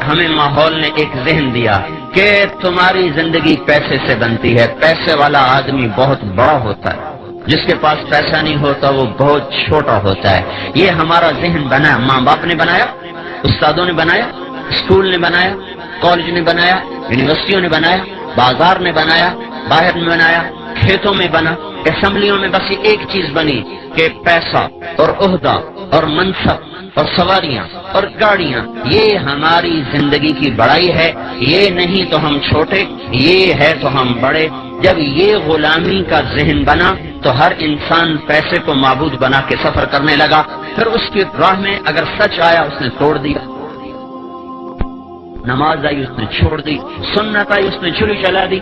ہمیں ماحول نے ایک ذہن دیا کہ تمہاری زندگی پیسے سے بنتی ہے، پیسے والا آدمی بہت بڑا ہوتا ہے، جس کے پاس پیسہ نہیں ہوتا وہ بہت چھوٹا ہوتا ہے۔ یہ ہمارا ذہن بنا، ماں باپ نے بنایا، استادوں نے بنایا، اسکول نے بنایا، کالج نے بنایا، یونیورسٹیوں نے بنایا، بازار نے بنایا، باہر میں بنایا، کھیتوں میں بنا، اسمبلیوں میں بس ایک چیز بنی کہ پیسہ اور عہدہ اور منصب اور سواریاں اور گاڑیاں، یہ ہماری زندگی کی بڑائی ہے، یہ نہیں تو ہم چھوٹے، یہ ہے تو ہم بڑے۔ جب یہ غلامی کا ذہن بنا تو ہر انسان پیسے کو معبود بنا کے سفر کرنے لگا، پھر اس کی راہ میں اگر سچ آیا اس نے توڑ دیا، نماز آئی اس نے چھوڑ دی، سنت آئی اس نے چھری چلا دی،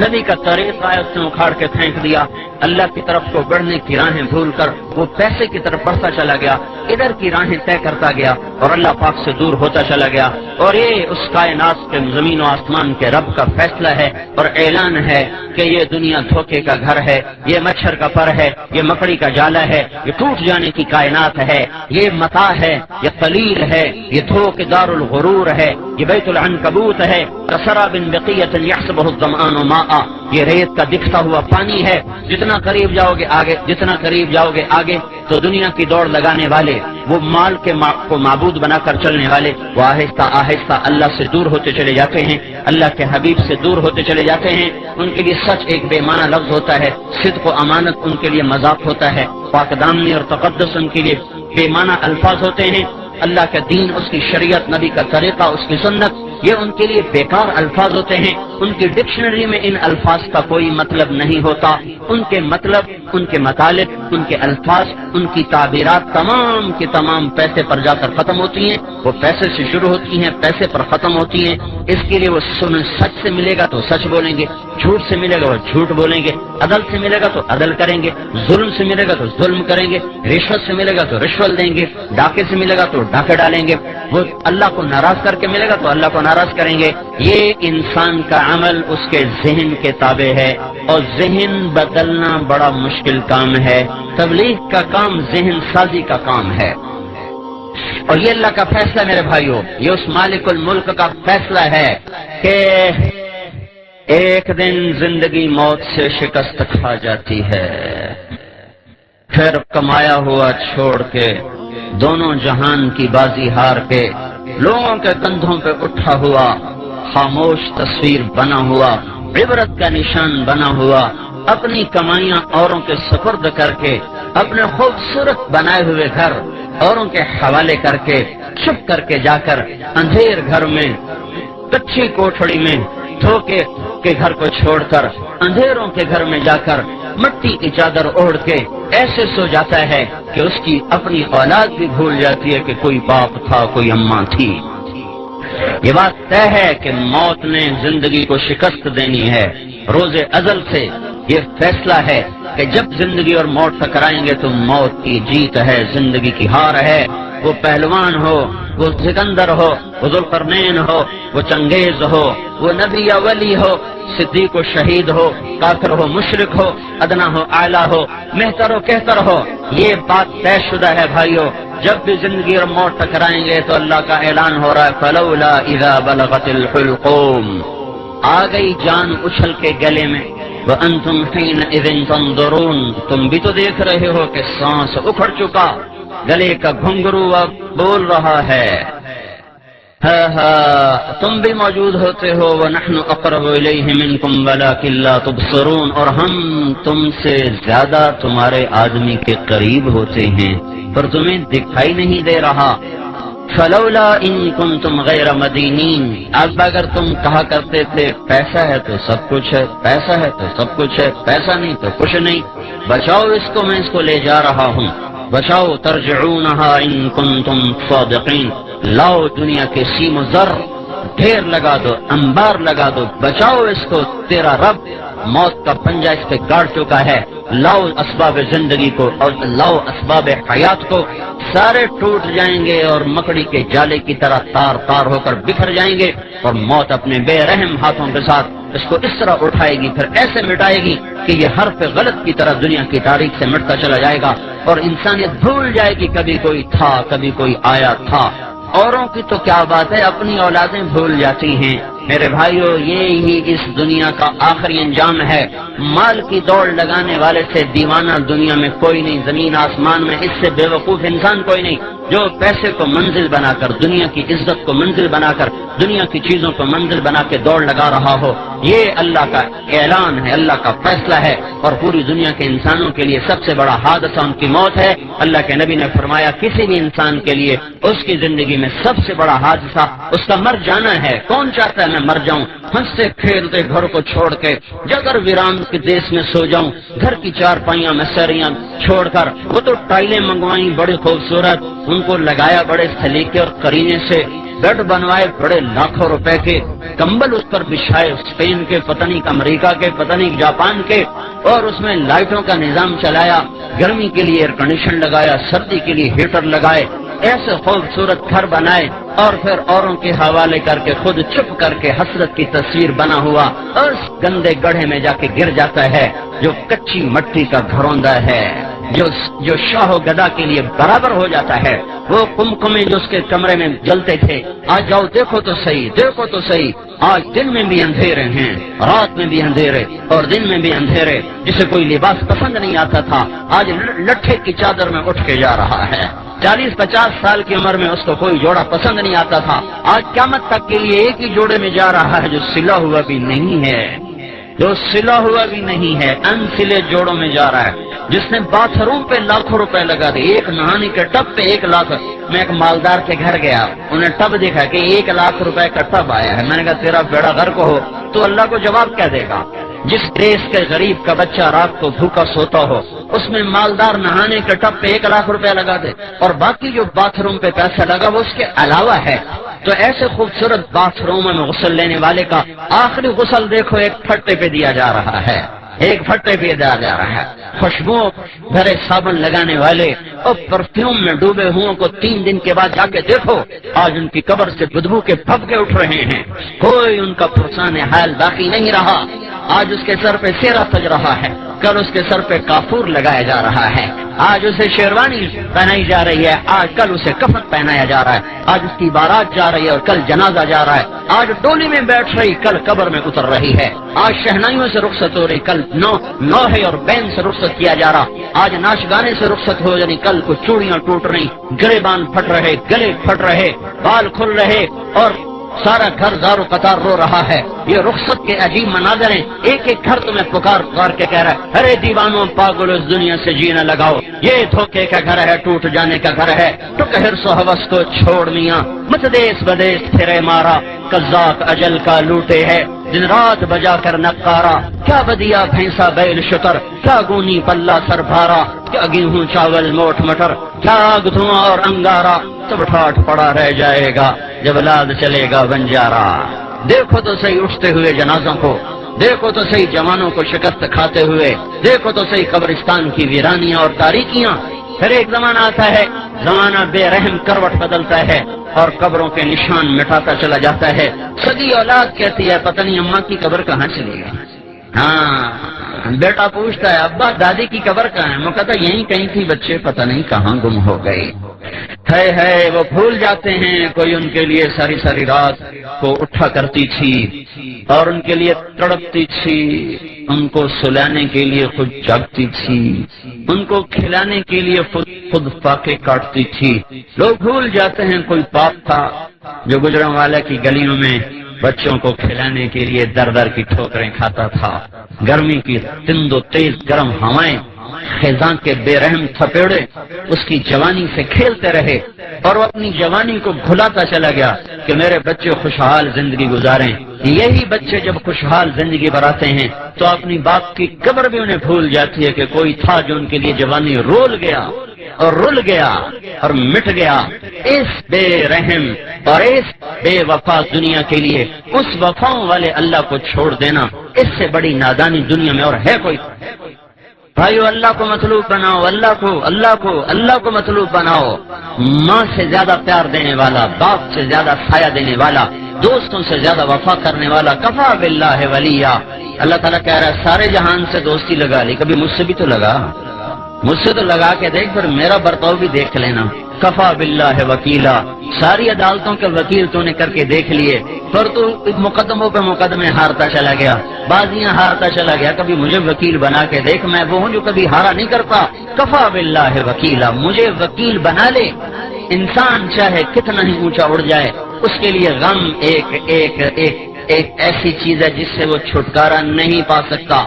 نبی کا طریق آیا اس نے اکھاڑ کے پھینک دیا، اللہ کی طرف کو بڑھنے کی راہیں بھول کر وہ پیسے کی طرف بڑھتا چلا گیا، ادھر کی راہیں طے کرتا گیا اور اللہ پاک سے دور ہوتا چلا گیا۔ اور یہ اس کائنات کے زمین و آسمان کے رب کا فیصلہ ہے اور اعلان ہے کہ یہ دنیا دھوکے کا گھر ہے، یہ مچھر کا پر ہے، یہ مکڑی کا جالا ہے، یہ ٹوٹ جانے کی کائنات ہے، یہ متاع ہے، یہ قلیل ہے، یہ دھوکے دار الغرور ہے، یہ بیت العنکبوت ہے، کسراب بقیۃ یحسبہ الظمآن ماء، یہ ریت کا دکھتا ہوا پانی ہے۔ جتنا قریب جاؤ گے آگے، جتنا قریب جاؤ گے آگے، تو دنیا کی دوڑ لگانے والے، وہ مال کے کو معبود بنا کر چلنے والے، وہ آہستہ آہستہ اللہ سے دور ہوتے چلے جاتے ہیں، اللہ کے حبیب سے دور ہوتے چلے جاتے ہیں۔ ان کے لیے سچ ایک بے معنی لفظ ہوتا ہے، صدق و امانت ان کے لیے مذاق ہوتا ہے، پاک دامنی اور تقدس ان کے لیے بے معنی الفاظ ہوتے ہیں، اللہ کا دین، اس کی شریعت، نبی کا طریقہ، اس کی سنت، یہ ان کے لیے بیکار الفاظ ہوتے ہیں۔ ان کی ڈکشنری میں ان الفاظ کا کوئی مطلب نہیں ہوتا، ان کے مطلب، ان کے مطالب، ان کے الفاظ، ان کی تعبیرات تمام کی تمام پیسے پر جا کر ختم ہوتی ہیں، وہ پیسے سے شروع ہوتی ہیں، پیسے پر ختم ہوتی ہیں۔ اس کے لیے وہ سچ سے ملے گا تو سچ بولیں گے، جھوٹ سے ملے گا وہ جھوٹ بولیں گے، عدل سے ملے گا تو عدل کریں گے، ظلم سے ملے گا تو ظلم کریں گے، رشوت سے ملے گا تو رشوت دیں گے، ڈاکے سے ملے گا تو ڈاکے ڈالیں گے، وہ اللہ کو ناراض کر کے ملے گا تو اللہ کو ناراض کریں گے۔ یہ انسان کا عمل اس کے ذہن کے تابع ہے، اور ذہن بدلنا بڑا مشکل کام ہے۔ تبلیغ کا کام ذہن سازی کا کام ہے، اور یہ اللہ کا فیصلہ میرے بھائیوں، یہ اس مالک الملک کا فیصلہ ہے کہ ایک دن زندگی موت سے شکست کھا جاتی ہے، پھر کمایا ہوا چھوڑ کے، دونوں جہان کی بازی ہار کے، لوگوں کے کندھوں پہ اٹھا ہوا خاموش تصویر بنا ہوا، عبرت کا نشان بنا ہوا، اپنی کمائیاں اوروں کے سپرد کر کے، اپنے خوبصورت بنائے ہوئے گھر اوروں کے حوالے کر کے، چھپ کر کے جا کر اندھیر گھر میں، کچی کوٹھڑی میں، دھوکے کے گھر کو چھوڑ کر اندھیروں کے گھر میں جا کر مٹی کی چادر اوڑھ کے ایسے سو جاتا ہے کہ اس کی اپنی اولاد بھی بھول جاتی ہے کہ کوئی باپ تھا، کوئی اماں تھی۔ یہ بات طے ہے کہ موت نے زندگی کو شکست دینی ہے، روز ازل سے یہ فیصلہ ہے کہ جب زندگی اور موت ٹکرائیں گے تو موت کی جیت ہے، زندگی کی ہار ہے۔ وہ پہلوان ہو، وہ سکندر ہو، وہ ذوالقرنین ہو، وہ چنگیز ہو، وہ نبی یا ولی ہو، صدیق و شہید ہو، کافر ہو مشرک ہو، ادنا ہو اعلیٰ ہو، مہتر ہو کہتر ہو، یہ بات طے شدہ ہے بھائیو۔ جب بھی زندگی اور موت ٹکرائیں گے تو اللہ کا اعلان ہو رہا ہے فلولا اذا بلغت الحلقوم، آ گئی جان اچھل کے گلے میں، وانتم حینئذ تنظرون، تم بھی تو دیکھ رہے ہو کہ سانس اکھڑ چکا، گلے کا گھنگرو اب بول رہا ہے، تم بھی موجود ہوتے ہو، وَنَحْنُ أَقْرَبُ إِلَيْهِ مِنْكُمْ وَلَكِنْ لَا تُبْصِرُونَ، اور ہم تم سے زیادہ تمہارے آدمی کے قریب ہوتے ہیں پر تمہیں دکھائی نہیں دے رہا۔ فَلَوْلَا إِن كُنْتُمْ غَيْرَ مَدِينِينَ، اب اگر تم کہا کرتے تھے پیسہ ہے تو سب کچھ ہے، پیسہ ہے تو سب کچھ ہے، پیسہ نہیں تو کچھ نہیں، بچاؤ اس کو، میں اس کو لے جا رہا ہوں، بچاؤ، ترجعونها ان کنتم صادقین، لاؤ دنیا کے سیم و زر ڈھیر لگا دو، انبار لگا دو، بچاؤ اس کو، تیرا رب موت کا پنجہ اس پہ گاڑ چکا ہے، لاؤ اسباب زندگی کو اور لاؤ اسباب حیات کو، سارے ٹوٹ جائیں گے اور مکڑی کے جالے کی طرح تار تار ہو کر بکھر جائیں گے، اور موت اپنے بے رحم ہاتھوں کے ساتھ اس کو اس طرح اٹھائے گی، پھر ایسے مٹائے گی کہ یہ حرف غلط کی طرح دنیا کی تاریخ سے مٹتا چلا جائے گا، اور انسانیت بھول جائے گی کبھی کوئی تھا، کبھی کوئی آیا تھا۔ اوروں کی تو کیا بات ہے، اپنی اولادیں بھول جاتی ہیں۔ میرے بھائیو، یہ ہی اس دنیا کا آخری انجام ہے۔ مال کی دوڑ لگانے والے سے دیوانہ دنیا میں کوئی نہیں، زمین آسمان میں اس سے بے وقوف انسان کوئی نہیں، جو پیسے کو منزل بنا کر، دنیا کی عزت کو منزل بنا کر، دنیا کی چیزوں کو منزل بنا کے دوڑ لگا رہا ہو۔ یہ اللہ کا اعلان ہے، اللہ کا فیصلہ ہے، اور پوری دنیا کے انسانوں کے لیے سب سے بڑا حادثہ ان کی موت ہے۔ اللہ کے نبی نے فرمایا کسی بھی انسان کے لیے اس کی زندگی میں سب سے بڑا حادثہ اس کا مر جانا ہے۔ کون چاہتا ہے میں مر جاؤں، ہنستے کھیلتے گھر کو چھوڑ کے جگر ویران کے دیش میں سو جاؤں، گھر کی چار پائیاں میں سریاں چھوڑ کر؟ وہ تو ٹائلیں منگوائیں بڑی خوبصورت، ان کو لگایا بڑے سلیقے اور قرینے سے، بیڈ بنوائے بڑے لاکھوں روپے کے، کمبل اس پر بچھائے اسپین کے، پتہ نہیں امریکہ کے، پتہ نہیں جاپان کے، اور اس میں لائٹوں کا نظام چلایا، گرمی کے لیے ایئر کنڈیشن لگایا، سردی کے لیے ہیٹر لگائے، ایسے خوبصورت گھر بنائے، اور پھر اوروں کے حوالے کر کے خود چپ کر کے حسرت کی تصویر بنا ہوا اس گندے گڑھے میں جا کے گر جاتا ہے جو کچی مٹی کا گھروندا ہے، جو شاہ و گدا کے لیے برابر ہو جاتا ہے۔ وہ کمکمے جو اس کے کمرے میں جلتے تھے، آج جاؤ دیکھو تو صحیح، دیکھو تو صحیح، آج دن میں بھی اندھیرے ہیں، رات میں بھی اندھیرے اور دن میں بھی اندھیرے۔ جسے کوئی لباس پسند نہیں آتا تھا، آج لٹھے کی چادر میں اٹھ کے جا رہا ہے۔ 40-50 سال کی عمر میں اس کو کوئی جوڑا پسند نہیں آتا تھا، آج قیامت تک کے لیے ایک ہی جوڑے میں جا رہا ہے جو سلا ہوا بھی نہیں ہے، جو سلا ہوا بھی نہیں ہے، ان سلے جوڑوں میں جا رہا ہے۔ جس نے باتھ روم پہ لاکھوں روپے لگا دے، ایک نہانے کے ٹب پہ 1 لاکھ۔ میں ایک مالدار کے گھر گیا، انہیں ٹب دیکھا کہ 1 لاکھ روپے کا ٹب آیا ہے۔ میں نے کہا تیرا بیڑا غرق ہو، تو اللہ کو جواب کیا دے گا؟ جس دیش کے غریب کا بچہ رات کو بھوکا سوتا ہو، اس میں مالدار نہانے کے ٹب پہ 1 لاکھ روپے لگا دے، اور باقی جو باتھ روم پہ پیسہ لگا وہ اس کے علاوہ ہے۔ تو ایسے خوبصورت باتھ روم میں غسل لینے والے کا آخری غسل دیکھو ایک پھٹے پہ دیا جا رہا ہے، ایک پھٹے پہ دیا جا رہا ہے۔ خوشبو بھرے صابن لگانے والے اور پرفیوم میں ڈوبے ہوں کو 3 دن کے بعد جا کے دیکھو، آج ان کی قبر سے بدبو کے پھبکے اٹھ رہے ہیں، کوئی ان کا پرسان حال باقی نہیں رہا۔ آج اس کے سر پہ سیرا سج رہا ہے، کل اس کے سر پہ کافور لگایا جا رہا ہے، آج اسے شیروانی پہنائی جا رہی ہے، آج کل اسے کفن پہنایا جا رہا ہے، آج اس کی بارات جا رہی ہے اور کل جنازہ جا رہا ہے، آج ڈولی میں بیٹھ رہی کل قبر میں اتر رہی ہے، آج شہنائیوں سے رخصت ہو رہی کل نوحے اور بین سے رخصت کیا جا رہا، آج ناچ گانے سے رخصت ہو جانی کل کو چوڑیاں ٹوٹ رہی، گریبان پھٹ رہے، گلے پھٹ رہے، بال کھل رہے، اور سارا گھر زار و قطار رو رہا ہے۔ یہ رخصت کے عجیب مناظر ہیں، ایک ایک گھر تمہیں پکار پکار کے کہہ رہا ہے ارے دیوانوں پاگل اس دنیا سے جینا لگاؤ، یہ دھوکے کا گھر ہے، ٹوٹ جانے کا گھر ہے، ٹک حرص و ہوس کو چھوڑ میاں، مت دیس بدیس پھرے مارا، قذاق اجل کا لوٹے ہے، دن رات بجا کر نقارا، کیا بدیا بھینسا بیل شکر، کیا گونی پلہ سر بھارا، کیا گیہوں چاول موٹ مٹر، کیا آگ دھواں اور انگارا، سب ٹھاٹ پڑا رہ جائے گا جب لاد چلے گا بنجارا۔ دیکھو تو صحیح اٹھتے ہوئے جنازوں کو، دیکھو تو صحیح جوانوں کو شکست کھاتے ہوئے، دیکھو تو صحیح قبرستان کی ویرانیاں اور تاریکیاں۔ پھر ایک زمانہ آتا ہے، زمانہ بے رحم کروٹ بدلتا ہے اور قبروں کے نشان مٹاتا چلا جاتا ہے۔ سگی اولاد کہتی ہے پتہ نہیں اماں کی قبر کہاں چلی گئی، ہاں بیٹا پوچھتا ہے ابا دادی کی قبر کہاں ہے، وہ کہتا یہیں کہیں تھی بچے پتہ نہیں کہاں گم ہو گئی۔ ہے وہ بھول جاتے ہیں کوئی ان کے لیے ساری ساری رات کو اٹھا کرتی تھی اور ان کے لیے تڑپتی تھی، ان کو سلانے کے لیے خود جاگتی تھی، ان کو کھلانے کے لیے خود فاقے کاٹتی تھی۔ لوگ بھول جاتے ہیں کوئی باپ تھا جو گجروں والے کی گلیوں میں بچوں کو کھلانے کے لیے در در کی ٹھوکریں کھاتا تھا، گرمی کی تند و تیز گرم ہوائیں، خزاں کے بے رحم تھپیڑے اس کی جوانی سے کھیلتے رہے اور وہ اپنی جوانی کو بھلاتا چلا گیا کہ میرے بچے خوشحال زندگی گزاریں۔ یہی بچے جب خوشحال زندگی بناتے ہیں تو اپنی باپ کی قبر بھی انہیں بھول جاتی ہے کہ کوئی تھا جو ان کے لیے جوانی رول گیا اور رل گیا اور مٹ گیا۔ اس بے رحم اور اس بے وفا دنیا کے لیے اس وفاؤں والے اللہ کو چھوڑ دینا، اس سے بڑی نادانی دنیا میں اور ہے کوئی؟ بھائیو اللہ کو مطلوب بناؤ، اللہ کو مطلوب بناؤ۔ ماں سے زیادہ پیار دینے والا، باپ سے زیادہ سایہ دینے والا، دوستوں سے زیادہ وفا کرنے والا، کفا باللہ ولیہ۔ اللہ تعالیٰ کہہ رہا ہے سارے جہان سے دوستی لگا لی، کبھی مجھ سے بھی تو لگا، مجھ سے تو لگا کے دیکھ، پھر میرا برتاؤ بھی دیکھ لینا۔ کفا باللہ وکیلا، ساری عدالتوں کے وکیل تو نے کر کے دیکھ لیے، پر تو مقدموں پہ مقدمے ہارتا چلا گیا، بازیاں ہارتا چلا گیا، کبھی مجھے وکیل بنا کے دیکھ، میں وہ ہوں جو کبھی ہارا نہیں کرتا، کفا باللہ وکیلا، مجھے وکیل بنا لے۔ انسان چاہے کتنا ہی اونچا اڑ جائے، اس کے لیے غم ایک ایسی چیز ہے جس سے وہ چھٹکارا نہیں پا سکتا۔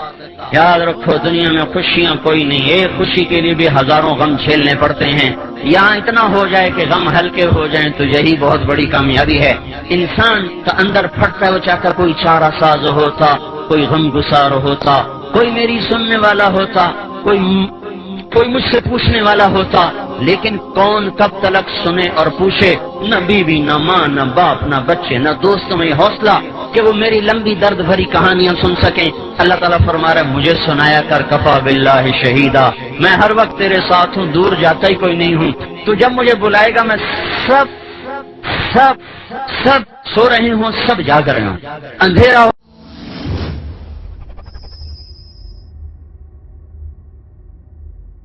یاد رکھو دنیا میں خوشیاں کوئی نہیں، ایک خوشی کے لیے بھی ہزاروں غم جھیلنے پڑتے ہیں۔ یہاں اتنا ہو جائے کہ غم ہلکے ہو جائیں تو یہی بہت بڑی کامیابی ہے۔ انسان کا اندر پھٹتا ہے، وہ چاہتا کوئی چارہ ساز ہوتا، کوئی غم گسار ہوتا، کوئی میری سننے والا ہوتا، کوئی مجھ سے پوچھنے والا ہوتا، لیکن کون کب تلک سنے اور پوچھے؟ نہ بیوی، نہ ماں، نہ باپ، نہ بچے، نہ دوستوں میں حوصلہ کہ وہ میری لمبی درد بھری کہانیاں سن سکیں۔ اللہ تعالیٰ فرما رہا ہے مجھے سنایا کر، کفا باللہ شہیدا، میں ہر وقت تیرے ساتھ ہوں، دور جاتا ہی کوئی نہیں ہوں۔ تو جب مجھے بلائے گا میں سب سو رہے ہوں، سب جاگ رہے ہوں، اندھیرا ہو